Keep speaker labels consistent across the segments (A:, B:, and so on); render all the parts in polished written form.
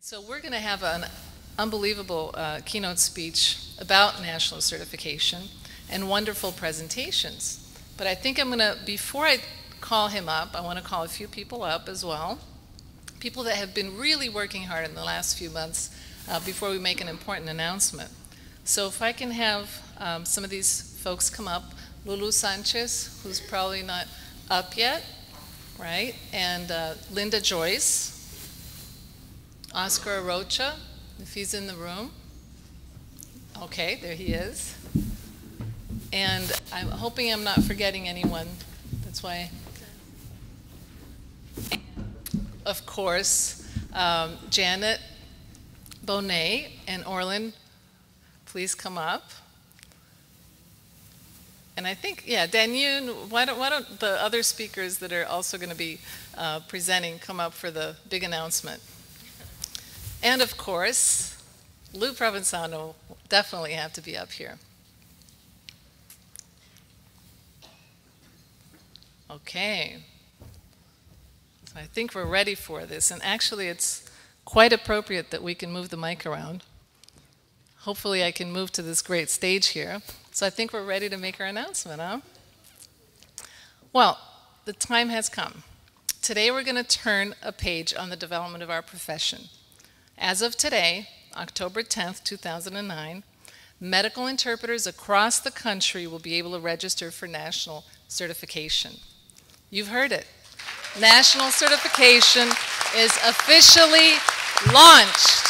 A: So we're going to have an unbelievable keynote speech about national certification and wonderful presentations. But I think I'm going to, before I call him up, I want to call a few people up as well. People that have been really working hard in the last few months before we make an important announcement. So if I can have some of these folks come up. Lulu Sanchez, who's probably not up yet, right? And Linda Joyce. Oscar Arocha, if he's in the room. Okay, there he is. And I'm hoping I'm not forgetting anyone. That's why. Of course, Janet Bonet and Orlin, please come up. And I think, yeah, Daniel, why don't the other speakers that are also going to be presenting come up for the big announcement? And of course, Lou Provenzano will definitely have to be up here. Okay. So I think we're ready for this. And actually, it's quite appropriate that we can move the mic around. Hopefully, I can move to this great stage here. So I think we're ready to make our announcement, huh? Well, the time has come. Today, we're going to turn a page on the development of our profession. As of today, October 10th, 2009, medical interpreters across the country will be able to register for national certification. You've heard it. National certification is officially launched.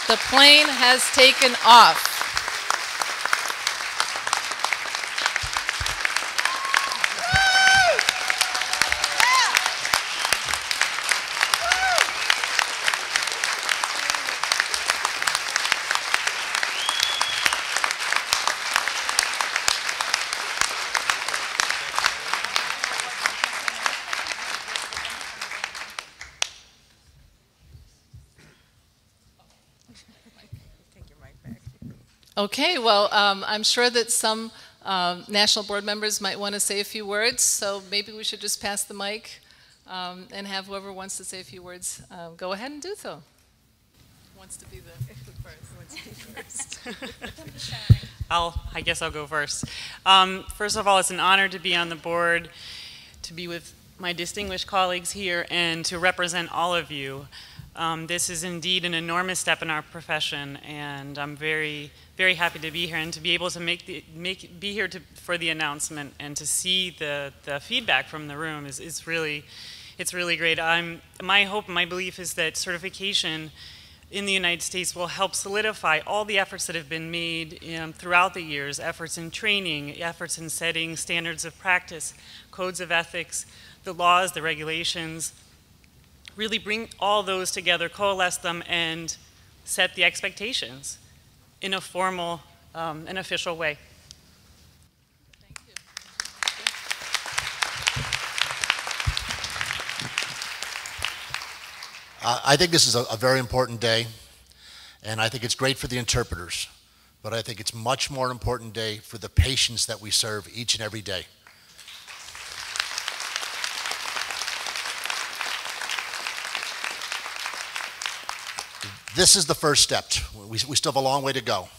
A: The plane has taken off. Okay, well, I'm sure that some national board members might want to say a few words, so maybe we should just pass the mic and have whoever wants to say a few words go ahead and do so. Who wants to be the first?
B: I guess I'll go first. First of all, it's an honor to be on the board, to be with my distinguished colleagues here, and to represent all of you. This is indeed an enormous step in our profession, and I'm very, very happy to be here and to be able to be here for the announcement and to see the feedback from the room is really, it's really great. My hope and my belief is that certification in the United States will help solidify all the efforts that have been made throughout the years, efforts in training, efforts in setting standards of practice, codes of ethics, the laws, the regulations. Really bring all those together, coalesce them, and set the expectations in a formal and official way.
A: Thank you.
C: I think this is a very important day, and I think it's great for the interpreters, but I think it's a much more important day for the patients that we serve each and every day. This is the first step. We still have a long way to go,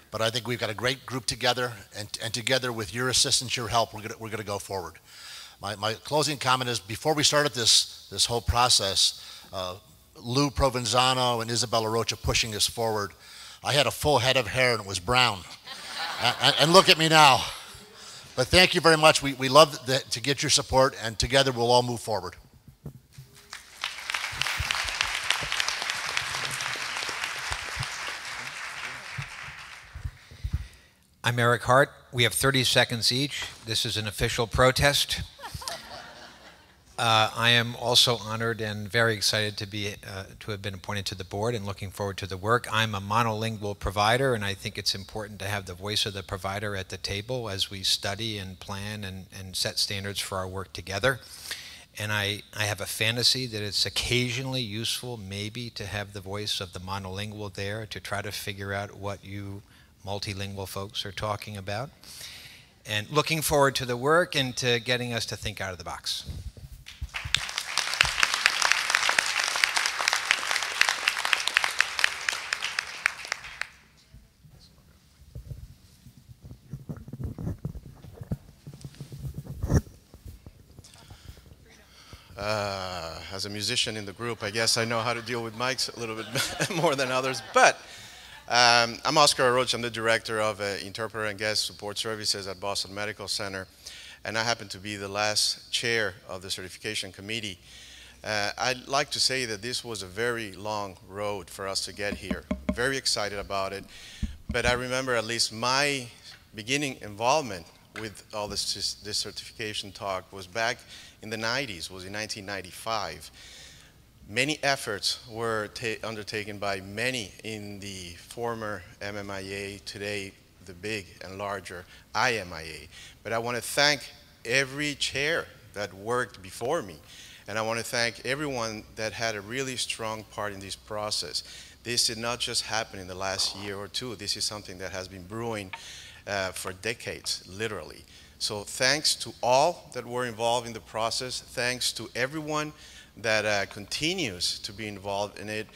C: but I think we've got a great group together, and together with your assistance, your help, we're gonna go forward. My closing comment is, before we started this whole process, Lou Provenzano and Izabel Arocha pushing us forward, I had a full head of hair and it was brown. and look at me now. But thank you very much. We love to get your support, and together we'll all move forward.
D: I'm Eric Hart. We have 30 seconds each. This is an official protest. I am also honored and very excited to have been appointed to the board and looking forward to the work. I'm a monolingual provider, and I think it's important to have the voice of the provider at the table as we study and plan and set standards for our work together. And I have a fantasy that it's occasionally useful maybe to have the voice of the monolingual there to try to figure out what you multilingual folks are talking about. And looking forward to the work and to getting us to think out of the box.
E: as a musician in the group, I guess I know how to deal with mics a little bit more than others. But I'm Oscar Arocha. I'm the director of Interpreter and Guest Support Services at Boston Medical Center, and I happen to be the last chair of the certification committee. I'd like to say that this was a very long road for us to get here. Very excited about it, but I remember at least my beginning involvement with all this certification talk was back in the 90s, was in 1995. Many efforts were undertaken by many in the former MMIA, today the big and larger IMIA. But I want to thank every chair that worked before me, and I want to thank everyone that had a really strong part in this process. This did not just happen in the last year or two. This is something that has been brewing for decades, literally. So thanks to all that were involved in the process. Thanks to everyone that continues to be involved in it.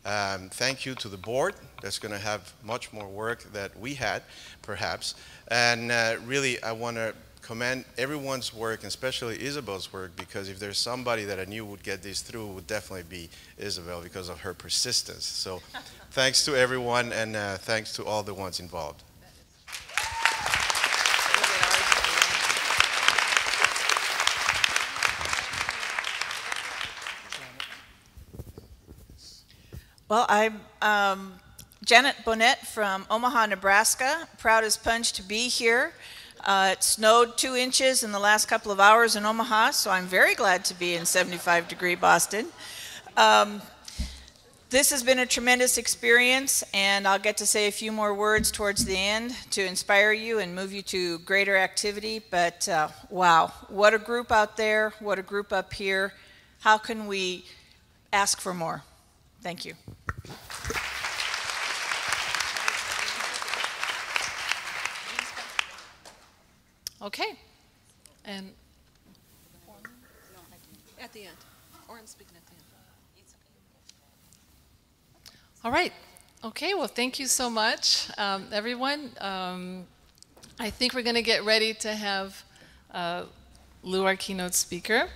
E: Thank you to the board that's going to have much more work that we had, perhaps. And really, I want to commend everyone's work, and especially Izabel's work, because if there's somebody that I knew would get this through, it would definitely be Izabel because of her persistence. So thanks to everyone, and thanks to all the ones involved.
F: Well, I'm Janet Bonnet from Omaha, Nebraska. Proud as punch to be here. It snowed 2 inches in the last couple of hours in Omaha, so I'm very glad to be in 75-degree Boston. This has been a tremendous experience, and I'll get to say a few more words towards the end to inspire you and move you to greater activity. But wow, what a group out there, what a group up here. How can we ask for more? Thank you.
A: Okay. And
G: at the end. Orin's speaking at the end.
A: all right. Okay, well, thank you so much, everyone. I think we're going to get ready to have Lou, our keynote speaker.